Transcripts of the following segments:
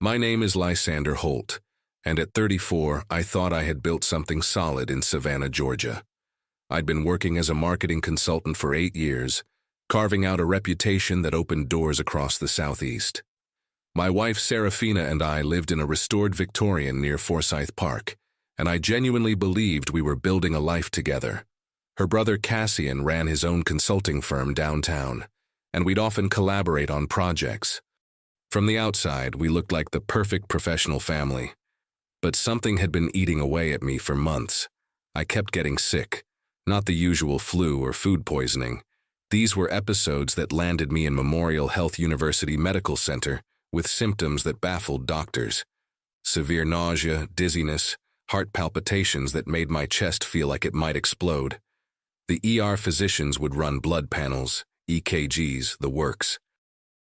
My name is Lysander Holt, and at 34, I thought I had built something solid in Savannah, Georgia. I'd been working as a marketing consultant for 8 years, carving out a reputation that opened doors across the Southeast. My wife, Serafina, and I lived in a restored Victorian near Forsyth Park, and I genuinely believed we were building a life together. Her brother Cassian ran his own consulting firm downtown, and we'd often collaborate on projects. From the outside, we looked like the perfect professional family. But something had been eating away at me for months. I kept getting sick, not the usual flu or food poisoning. These were episodes that landed me in Memorial Health University Medical Center with symptoms that baffled doctors. Severe nausea, dizziness, heart palpitations that made my chest feel like it might explode. The ER physicians would run blood panels, EKGs, the works.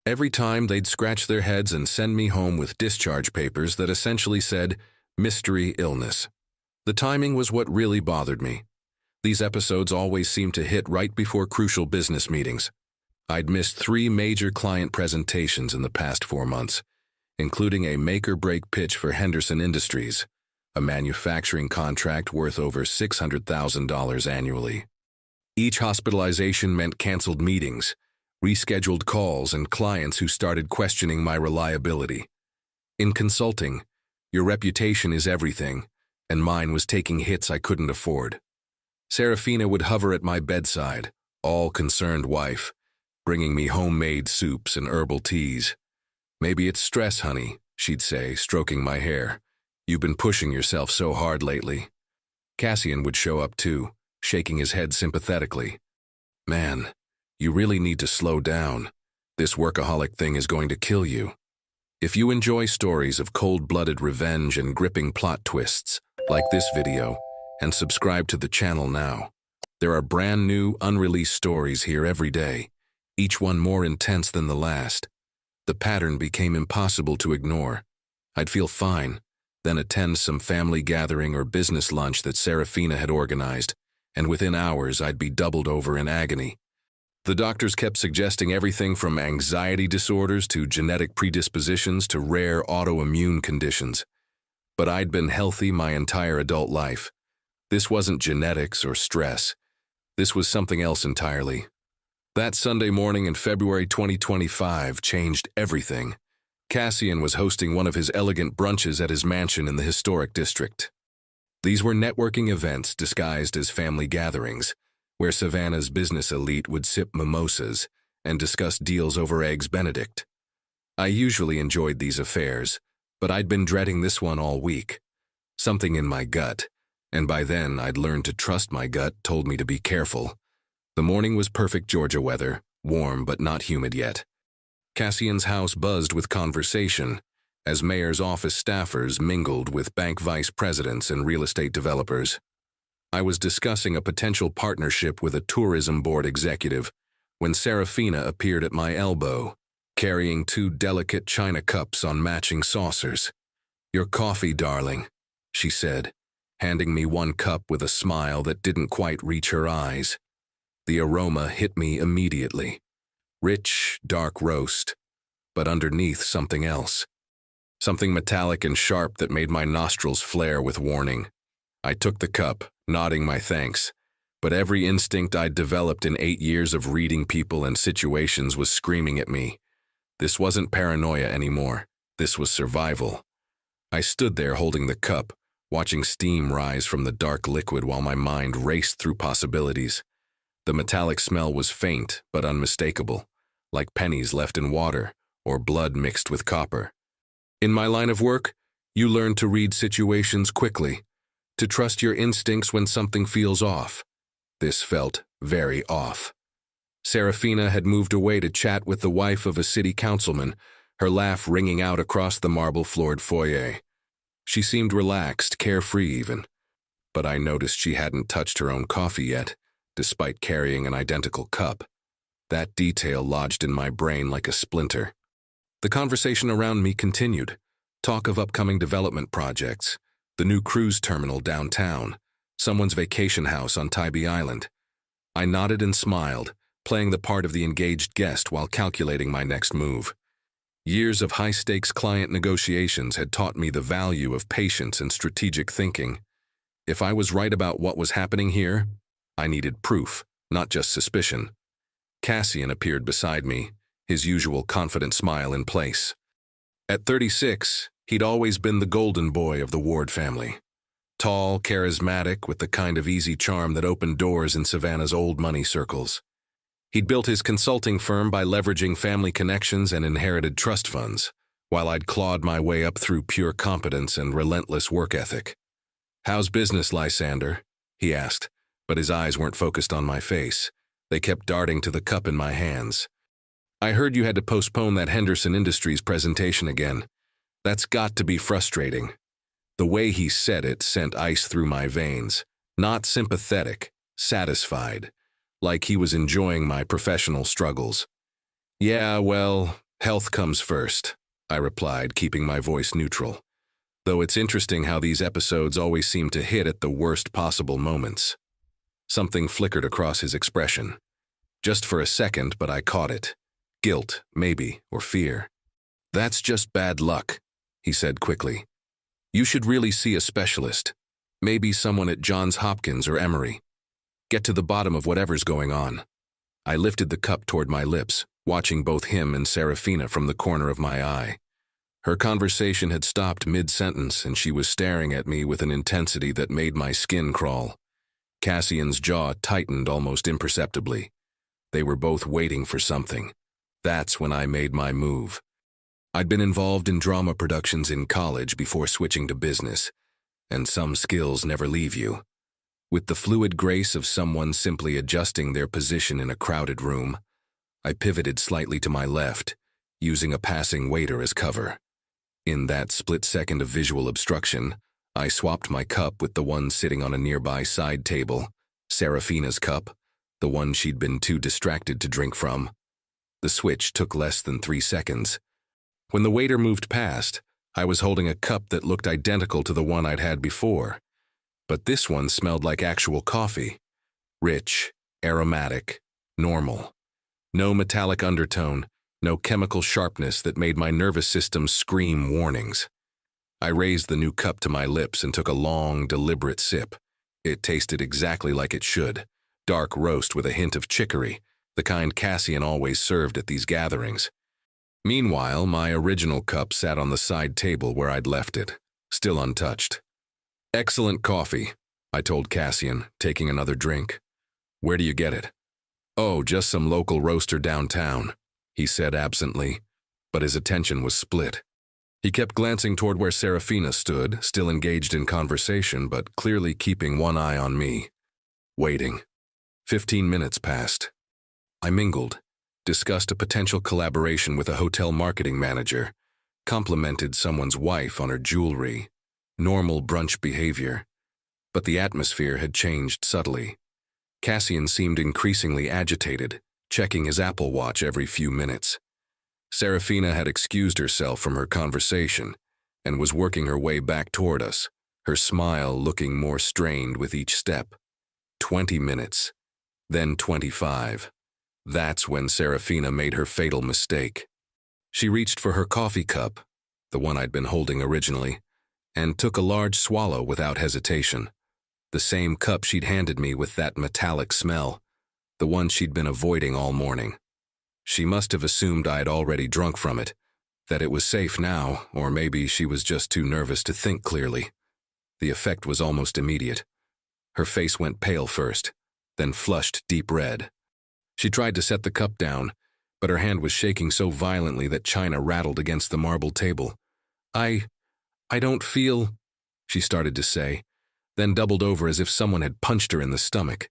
Every time they'd scratch their heads and send me home with discharge papers that essentially said, mystery illness. The timing was what really bothered me. These episodes always seemed to hit right before crucial business meetings. I'd missed 3 major client presentations in the past 4 months, including a make-or-break pitch for Henderson Industries, a manufacturing contract worth over $600,000 annually. Each hospitalization meant canceled meetings, rescheduled calls, and clients who started questioning my reliability. In consulting, your reputation is everything, and mine was taking hits I couldn't afford. Serafina would hover at my bedside, all-concerned wife, bringing me homemade soups and herbal teas. "Maybe it's stress, honey," she'd say, stroking my hair. "You've been pushing yourself so hard lately." Cassian would show up too, shaking his head sympathetically. "Man, you really need to slow down. This workaholic thing is going to kill you." If you enjoy stories of cold-blooded revenge and gripping plot twists, like this video, and subscribe to the channel now. There are brand new, unreleased stories here every day, each one more intense than the last. The pattern became impossible to ignore. I'd feel fine, then attend some family gathering or business lunch that Serafina had organized, and within hours I'd be doubled over in agony. The doctors kept suggesting everything from anxiety disorders to genetic predispositions to rare autoimmune conditions. But I'd been healthy my entire adult life. This wasn't genetics or stress. This was something else entirely. That Sunday morning in February 2025 changed everything. Cassian was hosting one of his elegant brunches at his mansion in the historic district. These were networking events disguised as family gatherings, where Savannah's business elite would sip mimosas and discuss deals over Eggs Benedict. I usually enjoyed these affairs, but I'd been dreading this one all week. Something in my gut, and by then I'd learned to trust my gut, told me to be careful. The morning was perfect Georgia weather, warm but not humid yet. Cassian's house buzzed with conversation, as mayor's office staffers mingled with bank vice presidents and real estate developers. I was discussing a potential partnership with a tourism board executive when Serafina appeared at my elbow, carrying 2 delicate china cups on matching saucers. "Your coffee, darling," she said, handing me one cup with a smile that didn't quite reach her eyes. The aroma hit me immediately. Rich, dark roast, but underneath something else. Something metallic and sharp that made my nostrils flare with warning. I took the cup, nodding my thanks, but every instinct I'd developed in 8 years of reading people and situations was screaming at me. This wasn't paranoia anymore. This was survival. I stood there holding the cup, watching steam rise from the dark liquid while my mind raced through possibilities. The metallic smell was faint but unmistakable, like pennies left in water or blood mixed with copper. In my line of work, you learn to read situations quickly, to trust your instincts when something feels off. This felt very off. Serafina had moved away to chat with the wife of a city councilman, her laugh ringing out across the marble-floored foyer. She seemed relaxed, carefree even, but I noticed she hadn't touched her own coffee yet, despite carrying an identical cup. That detail lodged in my brain like a splinter. The conversation around me continued. Talk of upcoming development projects, the new cruise terminal downtown, someone's vacation house on Tybee Island. I nodded and smiled, playing the part of the engaged guest while calculating my next move. Years of high-stakes client negotiations had taught me the value of patience and strategic thinking. If I was right about what was happening here, I needed proof, not just suspicion. Cassian appeared beside me, his usual confident smile in place. At 36, he'd always been the golden boy of the Ward family. Tall, charismatic, with the kind of easy charm that opened doors in Savannah's old money circles. He'd built his consulting firm by leveraging family connections and inherited trust funds, while I'd clawed my way up through pure competence and relentless work ethic. "How's business, Lysander?" he asked, but his eyes weren't focused on my face. They kept darting to the cup in my hands. "I heard you had to postpone that Henderson Industries presentation again. That's got to be frustrating." The way he said it sent ice through my veins. Not sympathetic, satisfied, like he was enjoying my professional struggles. "Yeah, well, health comes first," I replied, keeping my voice neutral. Though it's interesting how these episodes always seem to hit at the worst possible moments. Something flickered across his expression. Just for a second, but I caught it. Guilt, maybe, or fear. "That's just bad luck," he said quickly. "You should really see a specialist. Maybe someone at Johns Hopkins or Emory. Get to the bottom of whatever's going on." I lifted the cup toward my lips, watching both him and Serafina from the corner of my eye. Her conversation had stopped mid-sentence, and she was staring at me with an intensity that made my skin crawl. Cassian's jaw tightened almost imperceptibly. They were both waiting for something. That's when I made my move. I'd been involved in drama productions in college before switching to business, and some skills never leave you. With the fluid grace of someone simply adjusting their position in a crowded room, I pivoted slightly to my left, using a passing waiter as cover. In that split second of visual obstruction, I swapped my cup with the one sitting on a nearby side table, Serafina's cup, the one she'd been too distracted to drink from. The switch took less than 3 seconds. When the waiter moved past, I was holding a cup that looked identical to the one I'd had before. But this one smelled like actual coffee. Rich, aromatic, normal. No metallic undertone, no chemical sharpness that made my nervous system scream warnings. I raised the new cup to my lips and took a long, deliberate sip. It tasted exactly like it should. Dark roast with a hint of chicory, the kind Cassian always served at these gatherings. Meanwhile, my original cup sat on the side table where I'd left it, still untouched. "Excellent coffee," I told Cassian, taking another drink. "Where do you get it?" "Oh, just some local roaster downtown," he said absently, but his attention was split. He kept glancing toward where Serafina stood, still engaged in conversation, but clearly keeping one eye on me. Waiting. 15 minutes passed. I mingled, discussed a potential collaboration with a hotel marketing manager, complimented someone's wife on her jewelry, normal brunch behavior. But the atmosphere had changed subtly. Cassian seemed increasingly agitated, checking his Apple Watch every few minutes. Serafina had excused herself from her conversation and was working her way back toward us, her smile looking more strained with each step. 20 minutes, then 25. That's when Serafina made her fatal mistake. She reached for her coffee cup, the one I'd been holding originally, and took a large swallow without hesitation. The same cup she'd handed me with that metallic smell, the one she'd been avoiding all morning. She must have assumed I'd already drunk from it, that it was safe now, or maybe she was just too nervous to think clearly. The effect was almost immediate. Her face went pale first, then flushed deep red. She tried to set the cup down, but her hand was shaking so violently that china rattled against the marble table. I don't feel," she started to say, then doubled over as if someone had punched her in the stomach.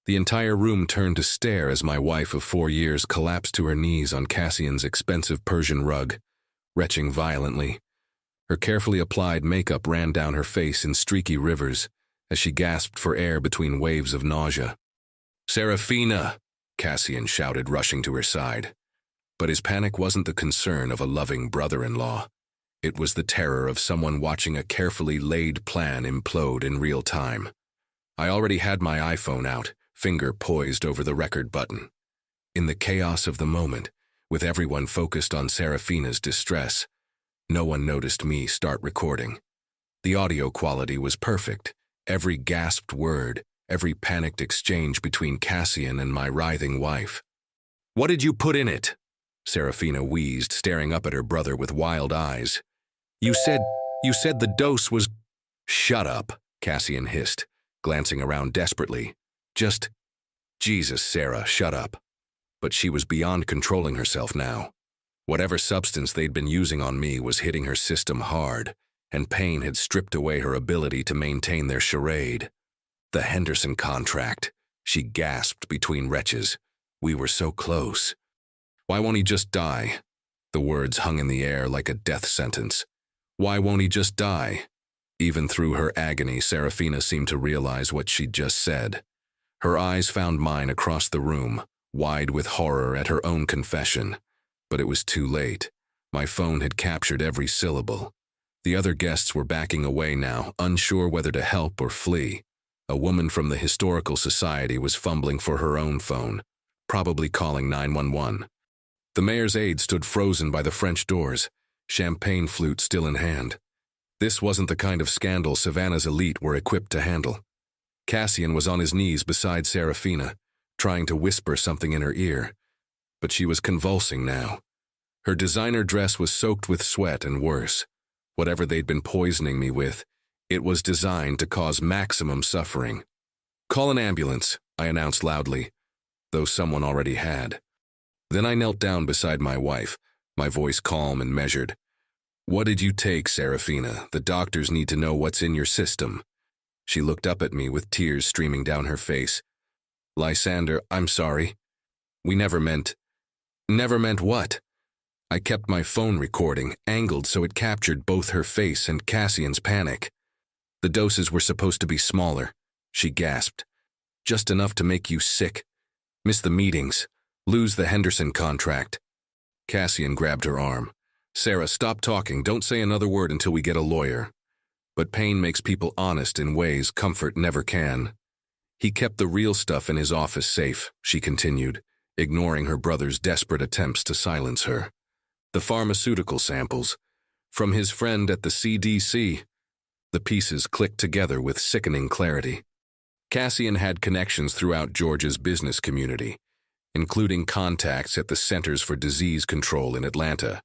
The entire room turned to stare as my wife of 4 years collapsed to her knees on Cassian's expensive Persian rug, retching violently. Her carefully applied makeup ran down her face in streaky rivers as she gasped for air between waves of nausea. "Serafina!" Cassian shouted, rushing to her side. But his panic wasn't the concern of a loving brother-in-law. It was the terror of someone watching a carefully laid plan implode in real time. I already had my iPhone out, finger poised over the record button. In the chaos of the moment, with everyone focused on Serafina's distress. No one noticed me start recording. The audio quality was perfect. Every gasped word, every panicked exchange between Cassian and my writhing wife. "What did you put in it?" Serafina wheezed, staring up at her brother with wild eyes. You said the dose was—" "Shut up," Cassian hissed, glancing around desperately. Jesus, Sarah, shut up." But she was beyond controlling herself now. Whatever substance they'd been using on me was hitting her system hard, and pain had stripped away her ability to maintain their charade. "The Henderson contract," she gasped between retches. "We were so close. Why won't he just die?" The words hung in the air like a death sentence. Why won't he just die? Even through her agony, Serafina seemed to realize what she'd just said. Her eyes found mine across the room, wide with horror at her own confession. But it was too late. My phone had captured every syllable. The other guests were backing away now, unsure whether to help or flee. A woman from the Historical Society was fumbling for her own phone, probably calling 911. The mayor's aide stood frozen by the French doors, champagne flute still in hand. This wasn't the kind of scandal Savannah's elite were equipped to handle. Cassian was on his knees beside Serafina, trying to whisper something in her ear. But she was convulsing now. Her designer dress was soaked with sweat and worse. Whatever they'd been poisoning me with, it was designed to cause maximum suffering. "Call an ambulance," I announced loudly, though someone already had. Then I knelt down beside my wife, my voice calm and measured. "What did you take, Serafina? The doctors need to know what's in your system." She looked up at me with tears streaming down her face. "Lysander, I'm sorry. We never meant—" "Never meant what?" I kept my phone recording, angled so it captured both her face and Cassian's panic. "The doses were supposed to be smaller," she gasped. "Just enough to make you sick. Miss the meetings. Lose the Henderson contract." Cassian grabbed her arm. "Sarah, stop talking. Don't say another word until we get a lawyer." But pain makes people honest in ways comfort never can. "He kept the real stuff in his office safe," she continued, ignoring her brother's desperate attempts to silence her. "The pharmaceutical samples. From his friend at the CDC." The pieces clicked together with sickening clarity. Cassian had connections throughout Georgia's business community, including contacts at the Centers for Disease Control in Atlanta.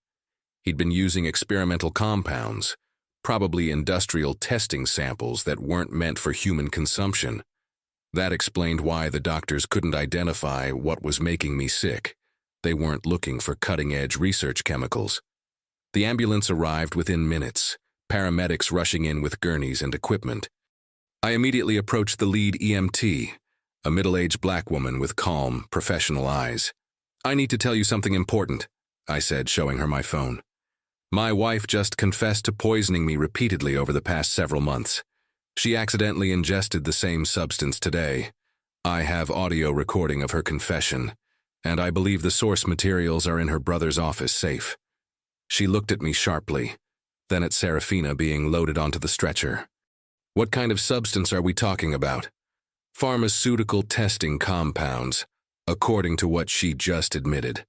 He'd been using experimental compounds, probably industrial testing samples that weren't meant for human consumption. That explained why the doctors couldn't identify what was making me sick. They weren't looking for cutting-edge research chemicals. The ambulance arrived within minutes, paramedics rushing in with gurneys and equipment. I immediately approached the lead EMT, a middle-aged black woman with calm, professional eyes. "I need to tell you something important," I said, showing her my phone. "My wife just confessed to poisoning me repeatedly over the past several months. She accidentally ingested the same substance today. I have audio recording of her confession, and I believe the source materials are in her brother's office safe." She looked at me sharply, then at Serafina being loaded onto the stretcher. "What kind of substance are we talking about?" "Pharmaceutical testing compounds," according to what she just admitted.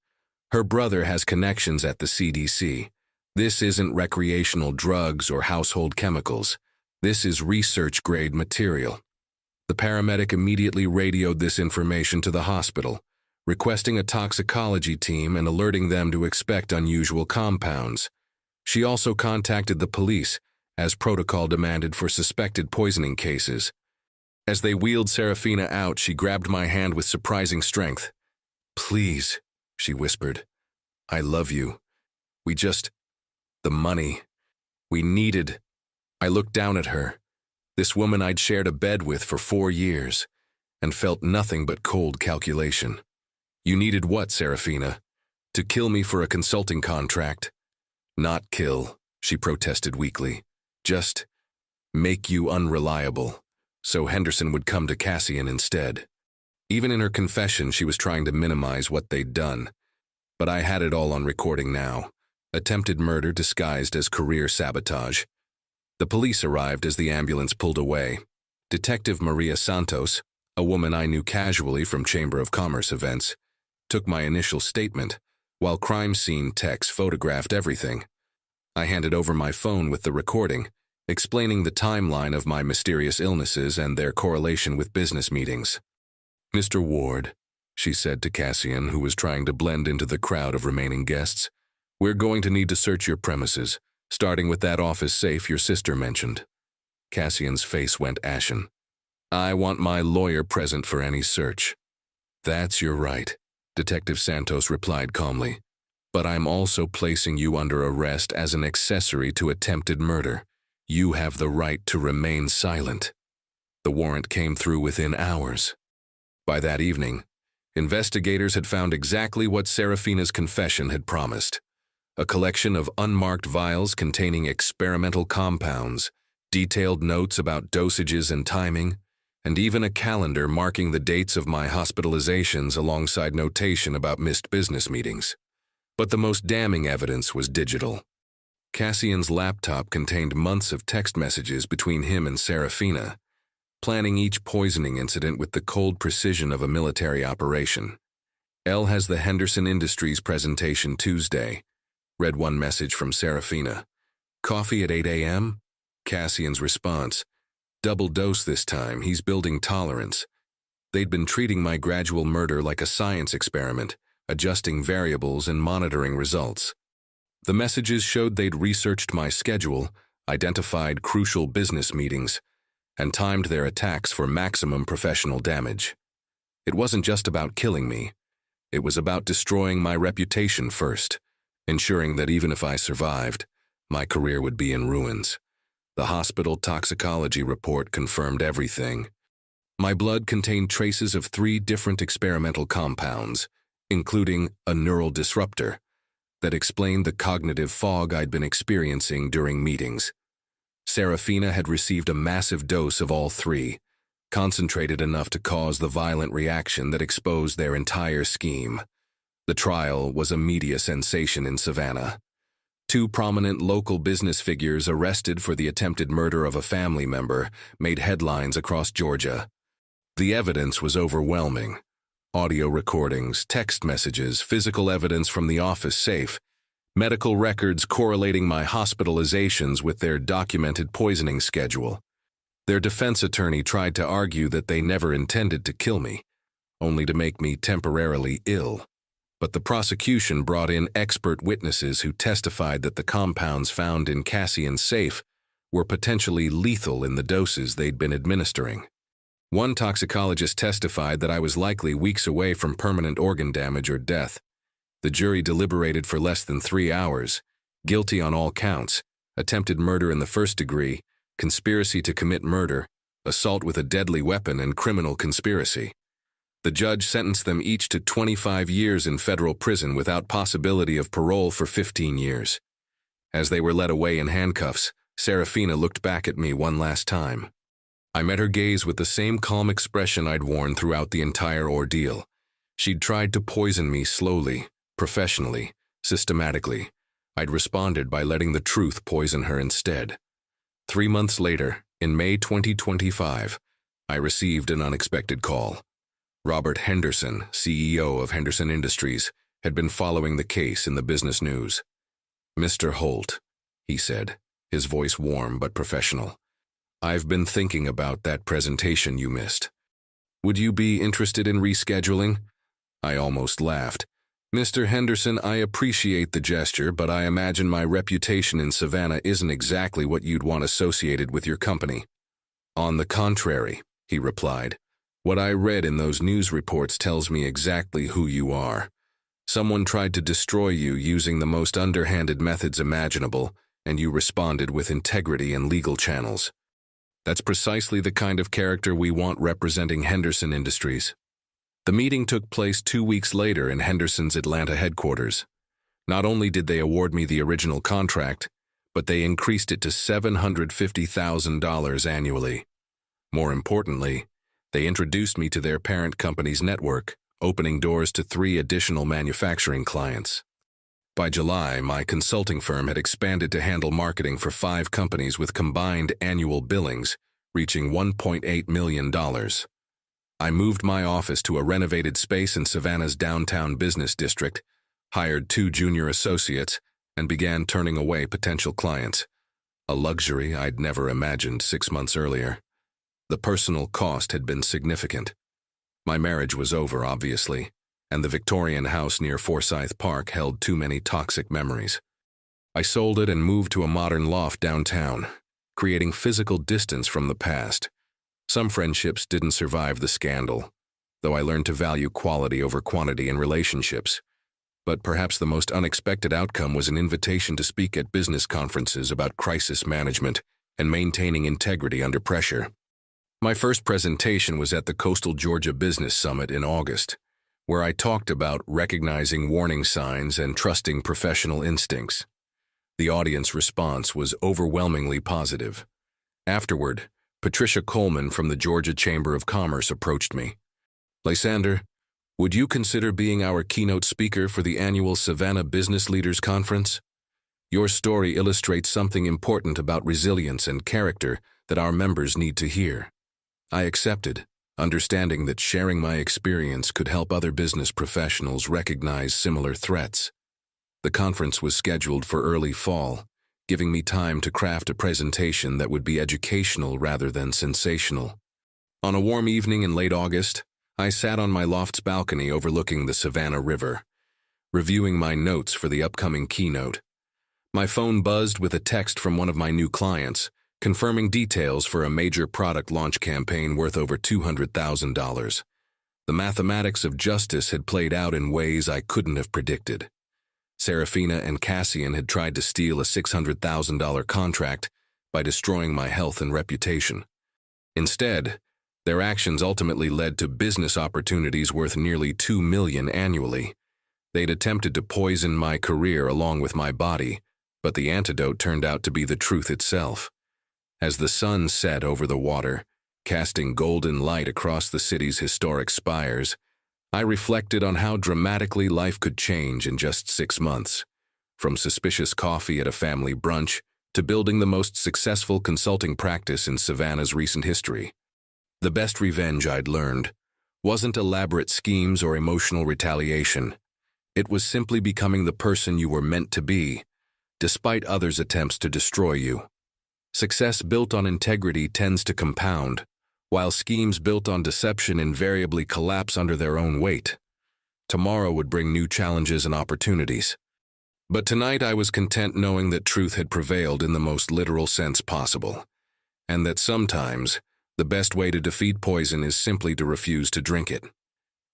"Her brother has connections at the CDC. This isn't recreational drugs or household chemicals. This is research-grade material." The paramedic immediately radioed this information to the hospital, requesting a toxicology team and alerting them to expect unusual compounds. She also contacted the police, as protocol demanded for suspected poisoning cases. As they wheeled Serafina out, she grabbed my hand with surprising strength. "Please," she whispered. "I love you. The money. We needed." I looked down at her, this woman I'd shared a bed with for 4 years, and felt nothing but cold calculation. "You needed what, Serafina? To kill me for a consulting contract?" "Not kill," she protested weakly. "Just make you unreliable, so Henderson would come to Cassian instead." Even in her confession, she was trying to minimize what they'd done. But I had it all on recording now. Attempted murder disguised as career sabotage. The police arrived as the ambulance pulled away. Detective Maria Santos, a woman I knew casually from Chamber of Commerce events, took my initial statement, while crime scene techs photographed everything. I handed over my phone with the recording, explaining the timeline of my mysterious illnesses and their correlation with business meetings. "Mr. Ward," she said to Cassian, who was trying to blend into the crowd of remaining guests, "we're going to need to search your premises, starting with that office safe your sister mentioned." Cassian's face went ashen. "I want my lawyer present for any search." "That's your right," Detective Santos replied calmly. "But I'm also placing you under arrest as an accessory to attempted murder. You have the right to remain silent." The warrant came through within hours. By that evening, investigators had found exactly what Serafina's confession had promised: a collection of unmarked vials containing experimental compounds, detailed notes about dosages and timing, and even a calendar marking the dates of my hospitalizations alongside notation about missed business meetings. But the most damning evidence was digital. Cassian's laptop contained months of text messages between him and Serafina, planning each poisoning incident with the cold precision of a military operation. "Elle has the Henderson Industries presentation Tuesday," read one message from Serafina. "Coffee at 8 a.m.? Cassian's response: "Double dose this time, he's building tolerance." They'd been treating my gradual murder like a science experiment, adjusting variables and monitoring results. The messages showed they'd researched my schedule, identified crucial business meetings, and timed their attacks for maximum professional damage. It wasn't just about killing me. It was about destroying my reputation first, ensuring that even if I survived, my career would be in ruins. The hospital toxicology report confirmed everything. My blood contained traces of 3 different experimental compounds, including a neural disruptor, that explained the cognitive fog I'd been experiencing during meetings. Serafina had received a massive dose of all 3, concentrated enough to cause the violent reaction that exposed their entire scheme. The trial was a media sensation in Savannah. 2 prominent local business figures arrested for the attempted murder of a family member made headlines across Georgia. The evidence was overwhelming. Audio recordings, text messages, physical evidence from the office safe, medical records correlating my hospitalizations with their documented poisoning schedule. Their defense attorney tried to argue that they never intended to kill me, only to make me temporarily ill. But the prosecution brought in expert witnesses who testified that the compounds found in Cassian's safe were potentially lethal in the doses they'd been administering. One toxicologist testified that I was likely weeks away from permanent organ damage or death. The jury deliberated for less than 3 hours, guilty on all counts: attempted murder in the first degree, conspiracy to commit murder, assault with a deadly weapon, and criminal conspiracy. The judge sentenced them each to 25 years in federal prison without possibility of parole for 15 years. As they were led away in handcuffs, Serafina looked back at me one last time. I met her gaze with the same calm expression I'd worn throughout the entire ordeal. She'd tried to poison me slowly, professionally, systematically. I'd responded by letting the truth poison her instead. 3 months later, in May 2025, I received an unexpected call. Robert Henderson, CEO of Henderson Industries, had been following the case in the business news. "Mr. Holt," he said, his voice warm but professional, "I've been thinking about that presentation you missed. Would you be interested in rescheduling?" I almost laughed. "Mr. Henderson, I appreciate the gesture, but I imagine my reputation in Savannah isn't exactly what you'd want associated with your company." "On the contrary," he replied, "what I read in those news reports tells me exactly who you are. Someone tried to destroy you using the most underhanded methods imaginable, and you responded with integrity and legal channels. That's precisely the kind of character we want representing Henderson Industries." The meeting took place 2 weeks later in Henderson's Atlanta headquarters. Not only did they award me the original contract, but they increased it to $750,000 annually. More importantly, they introduced me to their parent company's network, opening doors to 3 additional manufacturing clients. By July, my consulting firm had expanded to handle marketing for 5 companies with combined annual billings reaching $1.8 million. I moved my office to a renovated space in Savannah's downtown business district, hired 2 junior associates, and began turning away potential clients, a luxury I'd never imagined 6 months earlier. The personal cost had been significant. My marriage was over, obviously, and the Victorian house near Forsyth Park held too many toxic memories. I sold it and moved to a modern loft downtown, creating physical distance from the past. Some friendships didn't survive the scandal, though I learned to value quality over quantity in relationships. But perhaps the most unexpected outcome was an invitation to speak at business conferences about crisis management and maintaining integrity under pressure. My first presentation was at the Coastal Georgia Business Summit in August, where I talked about recognizing warning signs and trusting professional instincts. The audience response was overwhelmingly positive. Afterward, Patricia Coleman from the Georgia Chamber of Commerce approached me. "Lysander, would you consider being our keynote speaker for the annual Savannah Business Leaders Conference? Your story illustrates something important about resilience and character that our members need to hear." I accepted, understanding that sharing my experience could help other business professionals recognize similar threats. The conference was scheduled for early fall, giving me time to craft a presentation that would be educational rather than sensational. On a warm evening in late August, I sat on my loft's balcony overlooking the Savannah River, reviewing my notes for the upcoming keynote. My phone buzzed with a text from one of my new clients, confirming details for a major product launch campaign worth over $200,000. The mathematics of justice had played out in ways I couldn't have predicted. Serafina and Cassian had tried to steal a $600,000 contract by destroying my health and reputation. Instead, their actions ultimately led to business opportunities worth nearly $2 million annually. They'd attempted to poison my career along with my body, but the antidote turned out to be the truth itself. As the sun set over the water, casting golden light across the city's historic spires, I reflected on how dramatically life could change in just 6 months, from suspicious coffee at a family brunch to building the most successful consulting practice in Savannah's recent history. The best revenge I'd learned wasn't elaborate schemes or emotional retaliation. It was simply becoming the person you were meant to be, despite others' attempts to destroy you. Success built on integrity tends to compound, while schemes built on deception invariably collapse under their own weight. Tomorrow would bring new challenges and opportunities. But tonight I was content knowing that truth had prevailed in the most literal sense possible, and that sometimes the best way to defeat poison is simply to refuse to drink it.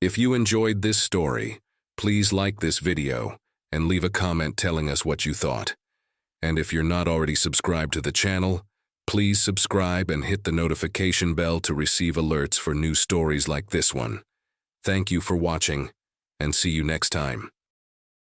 If you enjoyed this story, please like this video and leave a comment telling us what you thought. And if you're not already subscribed to the channel, please subscribe and hit the notification bell to receive alerts for new stories like this one. Thank you for watching, and see you next time.